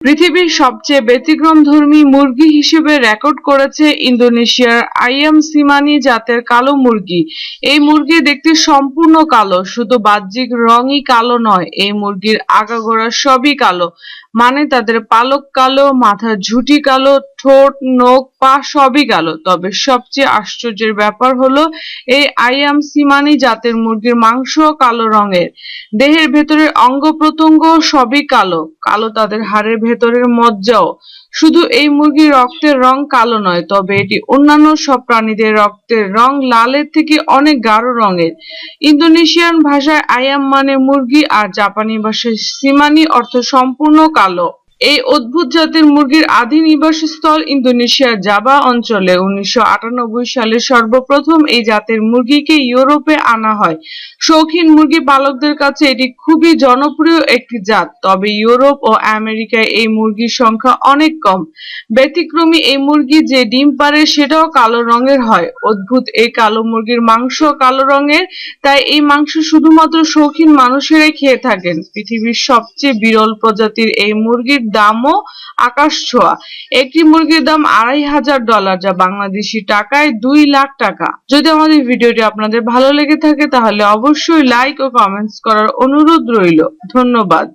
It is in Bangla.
পৃথিবীর সবচেয়ে ব্যতিক্রমধর্মী মুরগি হিসেবে রেকর্ড করেছে ইন্দোনেশিয়ার আইয়াম সিমানি জাতের কালো মুরগি। এই মুরগি দেখতে সম্পূর্ণ কালো, শুধু বাহ্যিক রঙই কালো নয়, এই মুরগির আগাগোড়া সবই কালো। মানে তাদের পালক কালো, মাথার ঝুঁটি কালো, ঠোঁট, নখ, পা সবই কালো। তবে সবচেয়ে আশ্চর্যের ব্যাপার হলো এই আইয়াম সিমানি জাতের মুরগির মাংস কালো রঙের, দেহের ভেতরের অঙ্গ প্রত্যঙ্গ সবই কালো, কালো তাদের হাড়ের ভেতরের মজ্জাও। শুধু এই মুরগির রক্তের রং কালো নয়, তবে এটি অন্যান্য সব প্রাণীদের রক্তের রং লালের থেকে অনেক গাঢ় রঙের। ইন্দোনেশিয়ান ভাষায় আয়াম মানে মুরগি আর জাপানি ভাষায় সিমানি অর্থ সম্পূর্ণ কালো। এই অদ্ভুত জাতের মুরগির আদি নিবাসস্থল ইন্দোনেশিয়ার জাভা অঞ্চলে। ১৯৯৮ সালে সর্বপ্রথম এই জাতের মুরগিকে ইউরোপে আনা হয়। শৌখিন মুরগি পালকদের কাছে এটি খুবই জনপ্রিয় একটি জাত, তবে ইউরোপ ও আমেরিকায় এই মুরগির সংখ্যা অনেক কম। ব্যতিক্রমী এই মুরগি যে ডিম পাড়ে সেটাও কালো রঙের হয়। অদ্ভুত এই কালো মুরগির মাংস কালো রঙের, তাই এই মাংস শুধুমাত্র শৌখিন মানুষেরাই খেয়ে থাকেন। পৃথিবীর সবচেয়ে বিরল প্রজাতির এই মুরগির দামও আকাশ ছোঁয়া। একটি মুরগির দাম $২৫০০, যা বাংলাদেশি টাকায় ২ লাখ টাকা। যদি আমাদের ভিডিওটি আপনাদের ভালো লেগে থাকে তাহলে অবশ্যই লাইক ও কমেন্টস করার অনুরোধ রইল। ধন্যবাদ।